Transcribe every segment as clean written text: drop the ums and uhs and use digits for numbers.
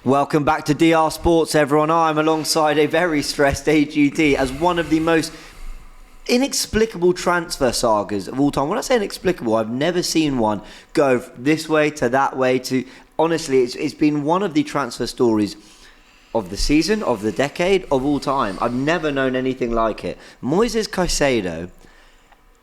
Welcome back to DR Sports, everyone. I'm alongside a very stressed AGT as one of the most inexplicable transfer sagas of all time. When I say inexplicable, I've never seen one go this way to that way to... Honestly, it's been one of the transfer stories of the season, of the decade, of all time. I've never known anything like it. Moises Caicedo,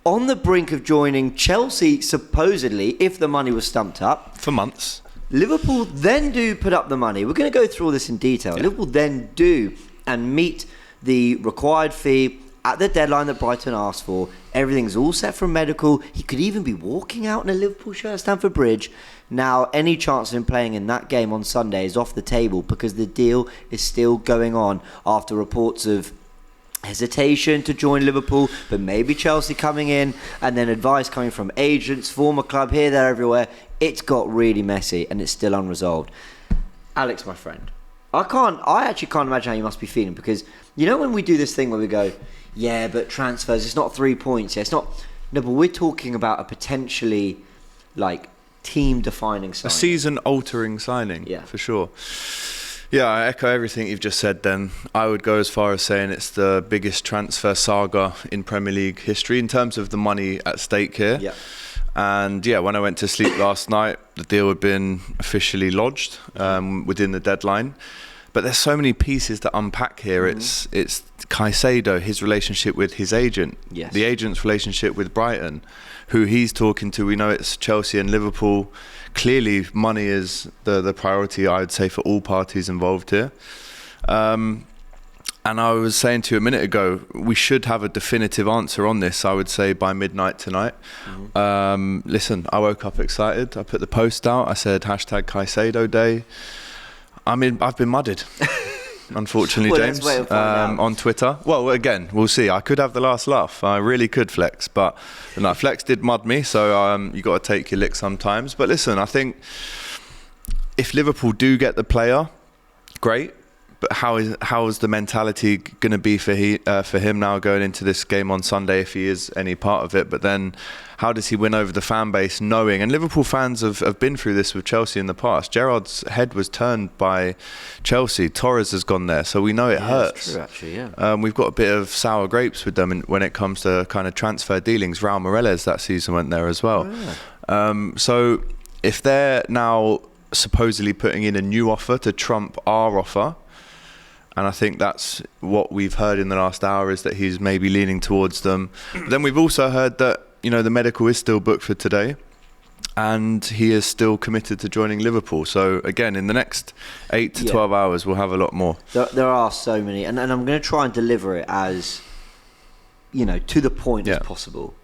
on the brink of joining Chelsea, supposedly, if the money was stumped up. For months. Liverpool then do put up the money. We're going to go through all this in detail. Yeah. Liverpool then do and meet the required fee at the deadline that Brighton asked for. Everything's all set for medical. He could even be walking out in a Liverpool shirt at Stamford Bridge. Now, any chance of him playing in that game on Sunday is off the table because the deal is still going on after reports of hesitation to join Liverpool, but maybe Chelsea coming in, and then advice coming from agents, former club, here, there, everywhere. It's got really messy and it's still unresolved. Alex, my friend, I actually can't imagine how you must be feeling, because you know when we do this thing where we go, yeah, but transfers, it's not 3 points, yeah, it's not, no, but we're talking about a potentially like team-defining signing. A season-altering signing, yeah, for sure. Yeah, I echo everything you've just said then. I would go as far as saying it's the biggest transfer saga in Premier League history in terms of the money at stake here. Yeah. And yeah, when I went to sleep last night, the deal had been officially lodged within the deadline. But there's so many pieces to unpack here. Mm-hmm. It's Caicedo, his relationship with his agent, yes, the agent's relationship with Brighton, who he's talking to. We know it's Chelsea and Liverpool. Clearly, money is the priority, I would say, for all parties involved here. And I was saying to you a minute ago, we should have a definitive answer on this, I would say, by midnight tonight. Mm-hmm. Listen, I woke up excited. I put the post out. I said, #Caicedo Day. I mean, I've been mudded, unfortunately, well, James, on Twitter. Well, again, we'll see. I could have the last laugh. I really could, Flex. But no, Flex did mud me, so you got to take your lick sometimes. But listen, I think if Liverpool do get the player, great. But how is the mentality going to be for him now going into this game on Sunday, if he is any part of it? But then how does he win over the fan base knowing, and Liverpool fans have been through this with Chelsea in the past. Gerrard's head was turned by Chelsea. Torres has gone there, so we know it hurts. That's true, actually, yeah. We've got a bit of sour grapes with them when it comes to kind of transfer dealings. Raul Meireles that season went there as well. Oh, yeah. So if they're now supposedly putting in a new offer to trump our offer, and I think that's what we've heard in the last hour, is that he's maybe leaning towards them. But then we've also heard that, you know, the medical is still booked for today and he is still committed to joining Liverpool. So again, in the next 8 to 12 hours, we'll have a lot more. There are so many, and I'm going to try and deliver it as, you know, to the point as possible.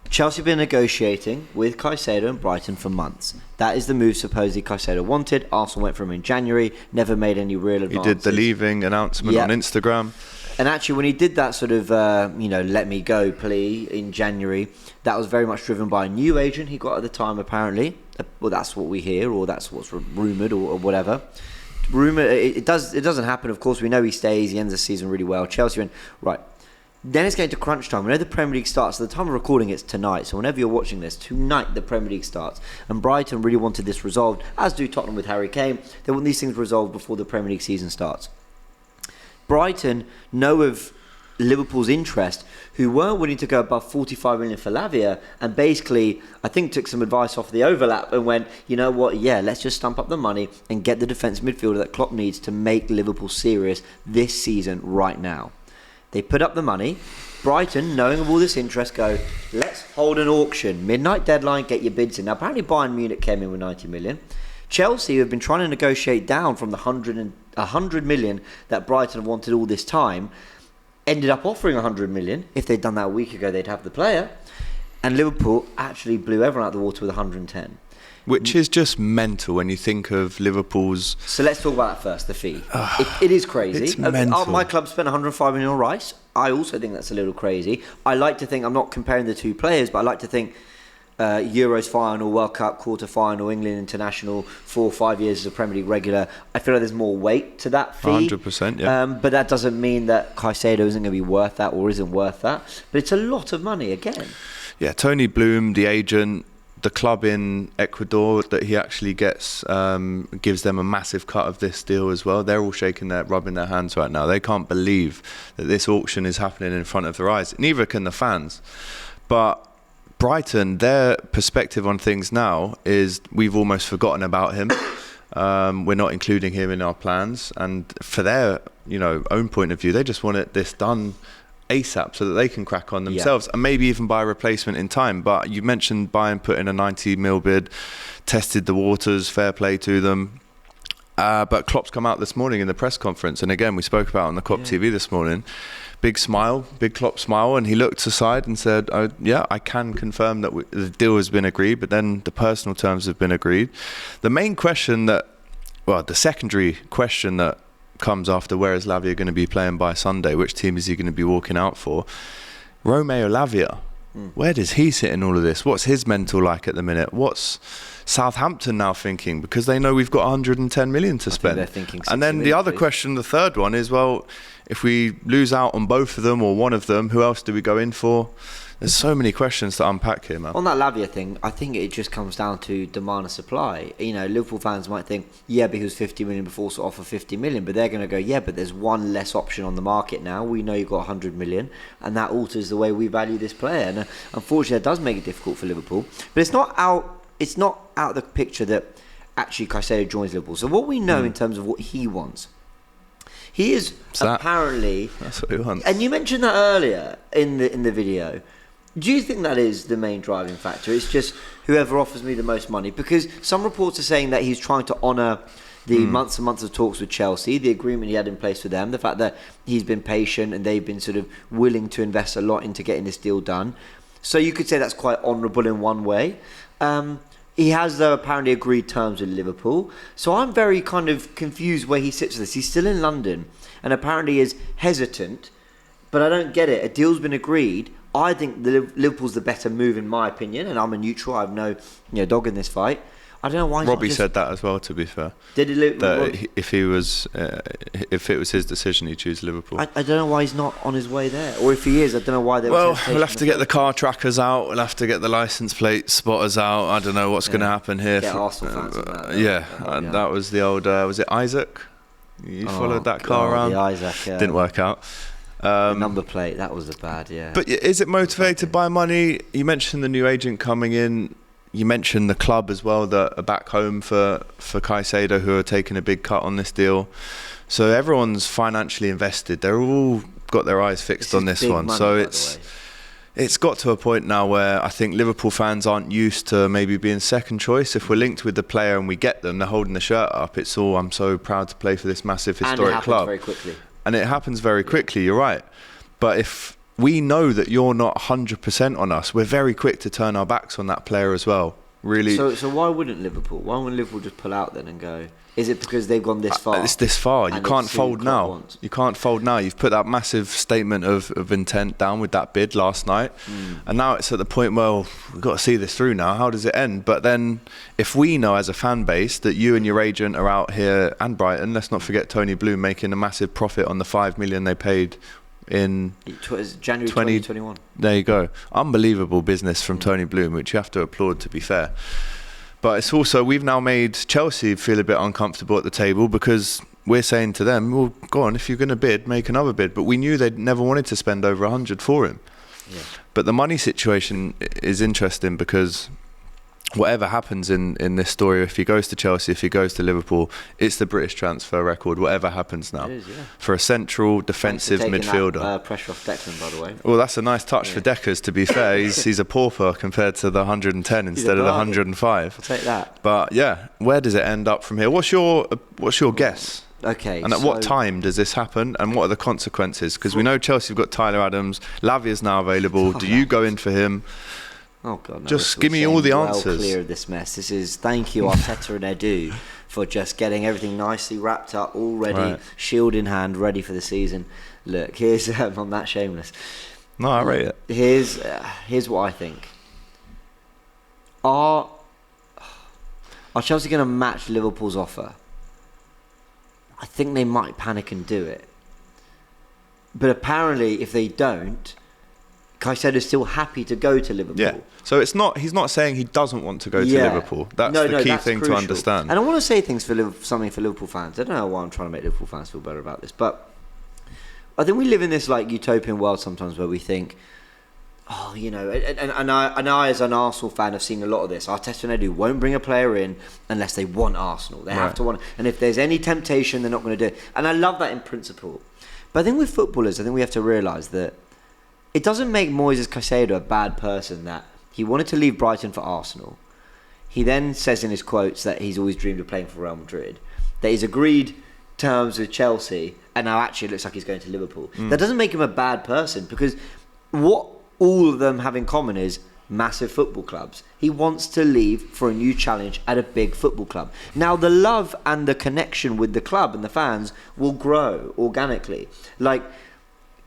Chelsea have been negotiating with Caicedo and Brighton for months. That is the move supposedly Caicedo wanted. Arsenal went for him in January, never made any real advances. He did the leaving announcement on Instagram. And actually, when he did that sort of, let me go plea in January, that was very much driven by a new agent he got at the time, apparently. Well, that's what we hear, or that's what's rumoured, or whatever. It doesn't happen, of course. We know he stays, he ends the season really well. Chelsea went, right. Then it's going to crunch time. We know the Premier League starts. At the time of recording, it's tonight. So whenever you're watching this, tonight the Premier League starts. And Brighton really wanted this resolved, as do Tottenham with Harry Kane. They want these things resolved before the Premier League season starts. Brighton know of Liverpool's interest, who weren't willing to go above 45 million for Lavia, and basically, I think, took some advice off the overlap and went, you know what, yeah, let's just stump up the money and get the defensive midfielder that Klopp needs to make Liverpool serious this season right now. They put up the money. Brighton, knowing of all this interest, go, let's hold an auction. Midnight deadline, get your bids in. Now, apparently Bayern Munich came in with 90 million. Chelsea, who have been trying to negotiate down from the 100 million that Brighton wanted all this time, ended up offering 100 million. If they'd done that a week ago, they'd have the player. And Liverpool actually blew everyone out of the water with 110. Which is just mental when you think of Liverpool's... So let's talk about that first, the fee. It is crazy. It's mental. My club spent 105 million on Rice. I also think that's a little crazy. I like to think, I'm not comparing the two players, but I like to think Euros final, World Cup quarter final, England international, 4 or 5 years as a Premier League regular. I feel like there's more weight to that fee. 100%, yeah. But that doesn't mean that Caicedo isn't going to be worth that or isn't worth that. But it's a lot of money again. Yeah, Tony Bloom, the agent, the club in Ecuador that he actually gets gives them a massive cut of this deal as well. They're all rubbing their hands right now. They can't believe that this auction is happening in front of their eyes. Neither can the fans. But Brighton, their perspective on things now is we've almost forgotten about him. We're not including him in our plans, and for their own point of view, they just want this done ASAP so that they can crack on themselves and maybe even buy a replacement in time. But you mentioned Bayern put in a 90 mil bid, tested the waters, fair play to them. But Klopp's come out this morning in the press conference, and again we spoke about on the Klopp TV this morning. Big smile, big Klopp smile, and he looked aside and said, "Oh, yeah, I can confirm that the deal has been agreed, but then the personal terms have been agreed." The main question the secondary question that comes after where is Lavia going to be playing by Sunday, which team is he going to be walking out for? Romeo Lavia, where does he sit in all of this? What's his mental like at the minute? What's Southampton now thinking? Because they know we've got 110 million to spend. They're thinking and then the other question, the third one is, well, if we lose out on both of them or one of them, who else do we go in for? There's so many questions to unpack here, man. On that Lavia thing, I think it just comes down to demand and supply. Liverpool fans might think, but he was 50 million before, so offer 50 million. But they're going to go, but there's one less option on the market now. We know you've got 100 million, and that alters the way we value this player. And unfortunately, that does make it difficult for Liverpool. But it's not out of the picture that actually Caicedo joins Liverpool. So what we know in terms of what he wants, he is apparently... That's what he wants. And you mentioned that earlier in the video. Do you think that is the main driving factor? It's just whoever offers me the most money? Because some reports are saying that he's trying to honour the months and months of talks with Chelsea, the agreement he had in place with them, the fact that he's been patient and they've been sort of willing to invest a lot into getting this deal done. So you could say that's quite honourable in one way. He has, though, apparently agreed terms with Liverpool. So I'm very kind of confused where he sits with this. He's still in London and apparently is hesitant, but I don't get it. A deal's been agreed. I think Liverpool's the better move, in my opinion, and I'm a neutral. I have no dog in this fight. I don't know why. Robbie said that as well. To be fair, did he? If it was his decision, he'd choose Liverpool. I don't know why he's not on his way there, or if he is, I don't know why. We'll have to get the car trackers out. We'll have to get the license plate spotters out. I don't know what's going to happen here. Get Arsenal fans on that. That was the old. Was it Isaac? You followed that car around. The Isaac didn't work out. The number plate, that was bad, But is it motivated by money? You mentioned the new agent coming in. You mentioned the club as well that are back home for Caicedo, who are taking a big cut on this deal. So everyone's financially invested. They're all got their eyes fixed on this one. So it's got to a point now where I think Liverpool fans aren't used to maybe being second choice. If we're linked with the player and we get them, they're holding the shirt up. It's all, I'm so proud to play for this massive historic club. Very quickly. And it happens very quickly, you're right. But if we know that you're not 100% on us, we're very quick to turn our backs on that player as well. Really. So why wouldn't Liverpool? Why wouldn't Liverpool just pull out then and go? Is it because they've gone this far? It's this far. You can't fold now. You can't fold now. You've put that massive statement of intent down with that bid last night. And now it's at the point, well, we've got to see this through now. How does it end? But then if we know as a fan base that you and your agent are out here, and Brighton, let's not forget Tony Bloom making a massive profit on the 5 million they paid in January 2021. There you go. Unbelievable business from Tony Bloom, which you have to applaud, to be fair. But it's also, we've now made Chelsea feel a bit uncomfortable at the table because we're saying to them, well, go on, if you're going to bid, make another bid. But we knew they'd never wanted to spend over 100 for him. Yeah. But the money situation is interesting because whatever happens in this story, if he goes to Chelsea, if he goes to Liverpool, it's the British transfer record, whatever happens now. It is, yeah. For a central defensive midfielder. That, pressure off Declan, by the way. Well, that's a nice touch for Deckers, to be fair. He's a pauper compared to the 110 instead of the 105. I'll take that. But yeah, where does it end up from here? What's your guess? Okay. And at what time does this happen, and what are the consequences? Because we know Chelsea have got Tyler Adams, Lavia's now available. Do you go in for him? Oh God! No, just give me all the answers. Clear of this mess. This is thank you Arteta and Edu for just getting everything nicely wrapped up, all ready, shield in hand, ready for the season. Look, here's I'm not shameless. No, I rate it. Here's what I think. Are Chelsea going to match Liverpool's offer? I think they might panic and do it. But apparently, if they don't, Caicedo's still happy to go to Liverpool. Yeah. So he's not saying he doesn't want to go to Liverpool. That's the key thing to understand. And I want to say something for Liverpool fans. I don't know why I'm trying to make Liverpool fans feel better about this, but I think we live in this like utopian world sometimes where we think, oh, you know, and I as an Arsenal fan have seen a lot of this. Arteta and Edu won't bring a player in unless they want Arsenal. They have to want, and if there's any temptation, they're not going to do it. And I love that in principle. But I think with footballers, I think we have to realise that it doesn't make Moises Caicedo a bad person that he wanted to leave Brighton for Arsenal. He then says in his quotes that he's always dreamed of playing for Real Madrid, that he's agreed terms with Chelsea, and now actually it looks like he's going to Liverpool. That doesn't make him a bad person, because what all of them have in common is massive football clubs. He wants to leave for a new challenge at a big football club. Now, the love and the connection with the club and the fans will grow organically. Like,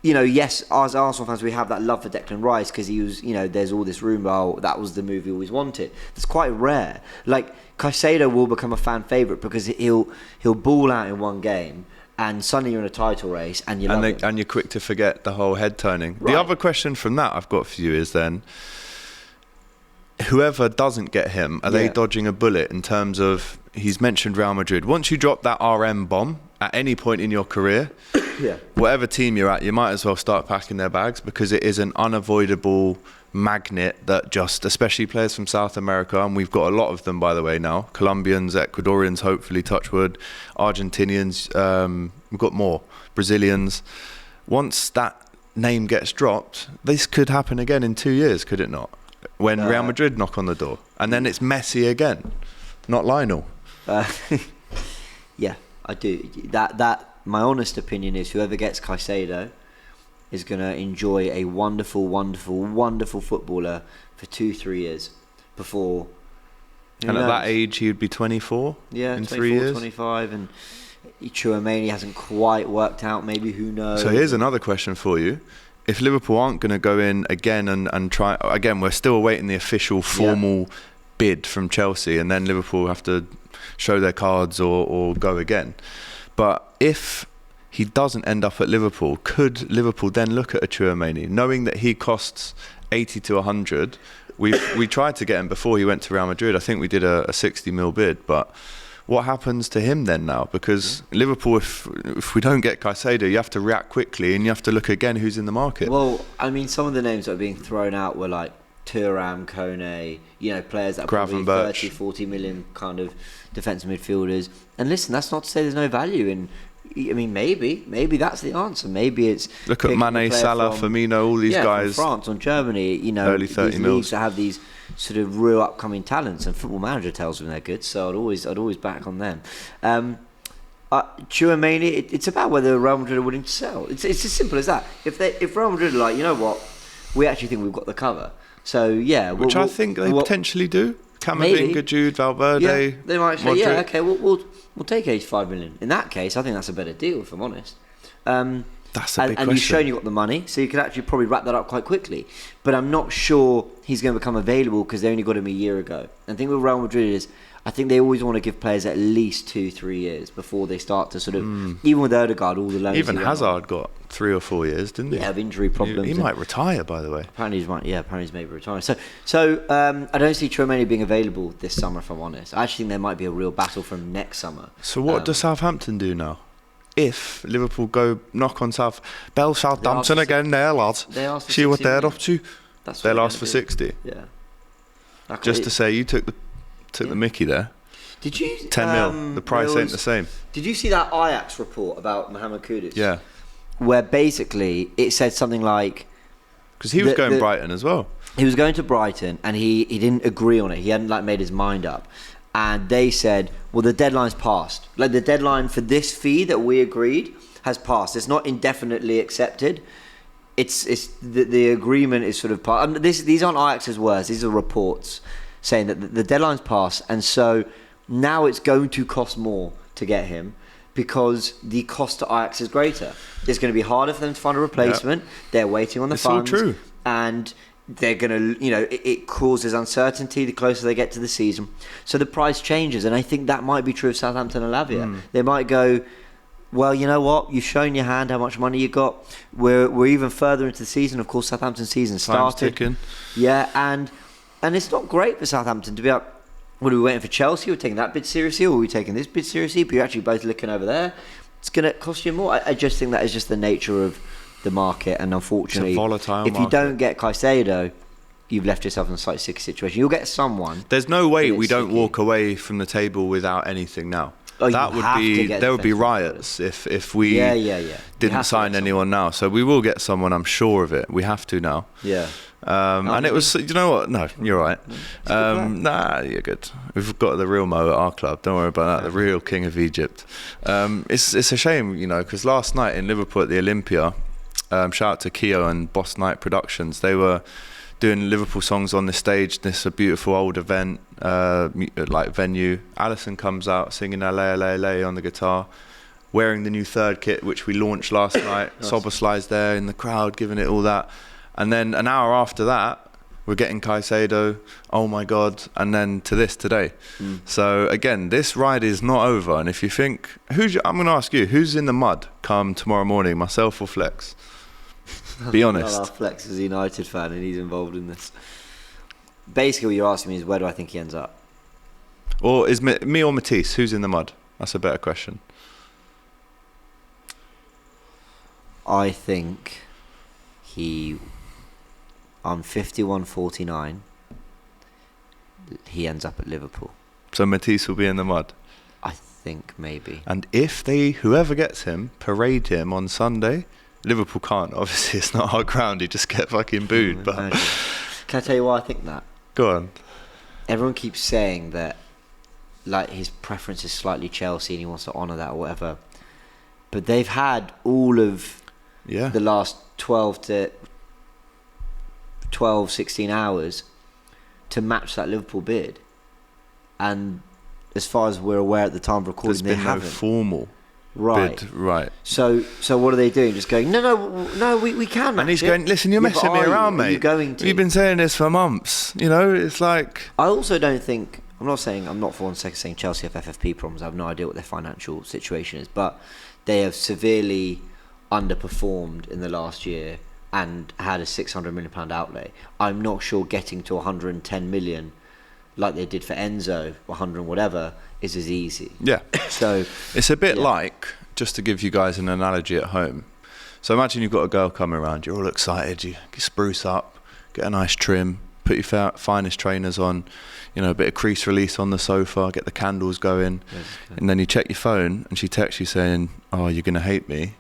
you know, yes, as Arsenal fans, we have that love for Declan Rice because he was, you know, there's all this rumour, oh, that was the move he always wanted. It's quite rare. Like, Caicedo will become a fan favourite because he'll ball out in one game and suddenly you're in a title race and and you're quick to forget the whole head turning. Right. The other question from that I've got for you is then, whoever doesn't get him, are they dodging a bullet in terms of, he's mentioned Real Madrid. Once you drop that RM bomb at any point in your career, whatever team you're at, you might as well start packing their bags, because it is an unavoidable magnet that just, especially players from South America, and we've got a lot of them, by the way, now, Colombians, Ecuadorians, hopefully, touch wood, Argentinians, we've got more, Brazilians. Once that name gets dropped, this could happen again in 2 years, could it not? When Real Madrid knock on the door, and then it's Messi again, not Lionel. Yeah, I do. That my honest opinion is whoever gets Caicedo is going to enjoy a wonderful, wonderful, wonderful footballer for 2-3 years before. And at that age, he would be 24. Yeah, in 24, 3 years, 25, and Tchouaméni hasn't quite worked out. Maybe, who knows? So here's another question for you. If Liverpool aren't going to go in again and try again, we're still awaiting the official formal bid from Chelsea, and then Liverpool have to show their cards or go again. But if he doesn't end up at Liverpool, could Liverpool then look at a Tchouaméni, knowing that he costs 80 to 100? We tried to get him before he went to Real Madrid. I think we did a 60 mil bid, but what happens to him then now? Because Liverpool, if we don't get Caicedo, you have to react quickly and you have to look again who's in the market. Well, I mean, some of the names that are being thrown out were like Thuram, Kone, you know, players that are probably 30, 40 million kind of defensive midfielders. And listen, that's not to say there's no value in. I mean, maybe that's the answer. Maybe it's look at Mane, Salah, Firmino, all these guys. From France, on Germany, you know, early 30 these mils. leagues that have these sort of real upcoming talents, and Football Manager tells them they're good. So I'd always back on them. Tchouaméni, it's about whether Real Madrid are willing to sell. It's as simple as that. If Real Madrid are like, you know what, we actually think we've got the cover. So yeah, which I think they potentially do. Camavinga, Jude, Valverde. Yeah, they might say, Modric. yeah, okay, we'll take 85 million. In that case, I think that's a better deal, if I'm honest. That's a big question. And you've shown you've got the money, so you could actually probably wrap that up quite quickly. But I'm not sure he's going to become available because they only got him a year ago. And the thing with Real Madrid is, I think they always want to give players at least 2-3 years before they start to sort of, even with Odegaard, all the loans. Even Hazard got 3 or 4 years, didn't he? Yeah, have injury problems. He might retire, by the way. Apparently he's maybe retiring. So I don't see Tchouaméni being available this summer, if I'm honest. I actually think there might be a real battle from next summer. So what does Southampton do now? If Liverpool go knock on Southampton again, there, lads. See what they're up to. They'll ask for 60. Yeah. Just to say you took the mickey there. Did you 10 mil? The price ain't the same. Did you see that Ajax report about Mohamed Kudus? Yeah. Where basically it said something like, because he was going Brighton as well. He was going to Brighton and he didn't agree on it. He hadn't made his mind up. And they said, well, the deadline's passed. Like, the deadline for this fee that we agreed has passed. It's not indefinitely accepted. It's the agreement is sort of passed. These aren't Ajax's words. These are reports saying that the deadline's passed, and so now it's going to cost more to get him because the cost to Ajax is greater. It's going to be harder for them to find a replacement. Yep. They're waiting on the funds. It's all true. And they're going to, it causes uncertainty the closer they get to the season. So the price changes, and I think that might be true of Southampton and Lavia. They might go, well, you know what? You've shown your hand how much money you got. We're even further into the season. Of course, Southampton's season started. Time's ticking. Yeah, and it's not great for Southampton to be up. What are we waiting for Chelsea? We're taking that bid seriously, or are we taking this bid seriously? But you're actually both looking over there. It's going to cost you more. I just think that is just the nature of the market, and unfortunately, It's a volatile if you market. don't get Caicedo, you've left yourself in a slightly sticky situation. You'll get someone. There's no way but we it's don't sticky. walk away from the table without anything now. Oh, you that would have to be get there would be defensive riots if we Yeah. You didn't have to sign get anyone now. So we will get someone. I'm sure of it. We have to now. Yeah. And it was, you know what? No, you're right. It's a good plan. Nah, you're good. We've got the real Mo at our club. Don't worry about that. The real King of Egypt. It's a shame, you know, because last night in Liverpool at the Olympia, shout out to Keo and Boss Night Productions. They were doing Liverpool songs on the stage. This a beautiful old event, like venue. Alison comes out singing "LA LA LA" on the guitar, wearing the new third kit which we launched last night. Nice. Sobersly's there in the crowd, giving it all that. And then an hour after that, we're getting Caicedo. Oh my God! And then to this today. So again, this ride is not over. And if you think, I'm going to ask you, who's in the mud come tomorrow morning, myself or Flex? Be honest. Well, Flex is a United fan and he's involved in this. Basically, what you're asking me is where do I think he ends up? Or is me or Matisse? Who's in the mud? That's a better question. I think I'm 51-49. He ends up at Liverpool. So Matisse will be in the mud. I think maybe. And if whoever gets him, parade him on Sunday, Liverpool can't. Obviously, it's not our ground. You just get fucking booed. But Imagine. Can I tell you why I think that? go on. Everyone keeps saying that, like, his preference is slightly Chelsea and he wants to honour that or whatever. But they've had all of Yeah. the last 16 hours to match that Liverpool bid. And as far as we're aware at the time of recording, There's they been no haven't. formal Right. bid. Right. So what are they doing? Just going, no, we can match And he's it. going, listen, you're Yeah, but messing me are you? around, Are mate. you going to? You've been saying this for months. You know, it's like... I also don't think... I'm not for one second saying Chelsea have FFP problems. I have no idea what their financial situation is. But they have severely underperformed in the last year and had a £600 million outlay. I'm not sure getting to 110 million like they did for Enzo, 100 and whatever, is as easy. Yeah. So It's a bit Yeah. like, just to give you guys an analogy at home. So imagine you've got a girl coming around, you're all excited, you spruce up, get a nice trim, put your finest trainers on, you know, a bit of crease release on the sofa, get the candles going, and then you check your phone and she texts you saying, oh, you're going to hate me.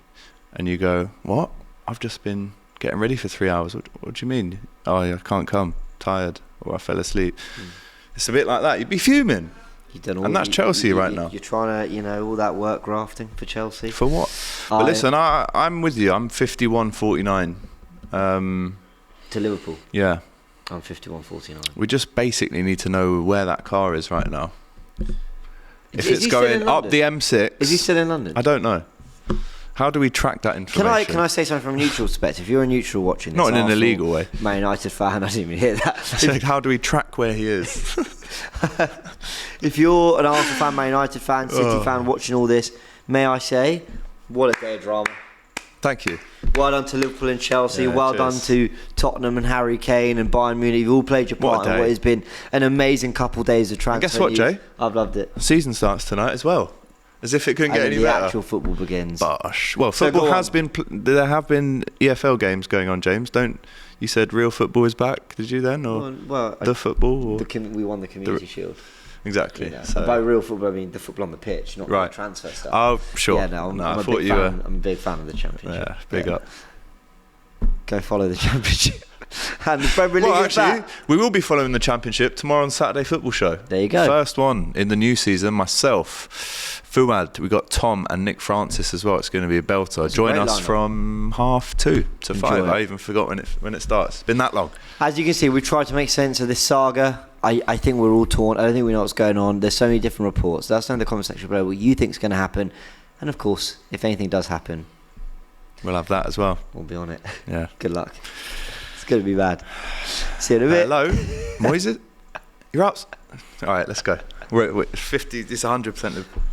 And you go, what? I've just been getting ready for 3 hours. What do you mean? Oh, I can't come, tired, or I fell asleep. It's a bit like that. You'd be fuming. you've done all, And that's Chelsea right now. You're trying to, all that work grafting for Chelsea. For what? But listen, I'm with you. I'm 51-49. To Liverpool. Yeah. I'm 51-49. We just basically need to know where that car is right now. If Is it's he still in going up London? the M6... Is he still in London? I don't know. How do we track that information? Can I say something from a neutral perspective? If you're a neutral watching this, Not in an Arsenal, illegal way. Man United fan, I didn't even hear that. I said, how do we track where he is? If you're an Arsenal fan, Man United fan, City fan watching all this, may I say, what a day of drama. Thank you. Well done to Liverpool and Chelsea. Yeah, well cheers. done to Tottenham and Harry Kane and Bayern Munich. You've all played your What a part in day. what has been an amazing couple of days of transfer. guess what, news. Jay? I've loved it. Season starts tonight as well. As if it couldn't And get then any the better. actual football begins. Bosh. Well, So football go has on. been... There have been EFL games going on, James. You said real football is back, did you then? Or Well, the football? Or? we won the Community Shield. Exactly. You know. So- And by real football, I mean the football on the pitch, not Right. the transfer stuff. Oh, sure. Yeah, no, I'm I a thought big you fan. were... I'm a big fan of the Championship. Yeah, big Yeah. up. Go follow the Championship. And the Premier League Well, is actually, back. we will be following the Championship tomorrow on Saturday Football Show. There you go. First one in the new season. Myself, Fuad, we got Tom and Nick Francis as well. It's going to be a belter. That's a Join great us lineup. from 2:30 to 5. Enjoy it. I even forgot when it starts. It's been that long. As you can see, we tried to make sense of this saga. I think we're all torn. I don't think we know what's going on. There's so many different reports. Let us know in the comment section below what you think is going to happen. And of course, if anything does happen, We'll have that as well. we'll be on it. Yeah. Good luck. It's going to be bad. See you in a bit. Hello, Moises. You're out. All right, let's go. We're 50. It's 100% Liverpool.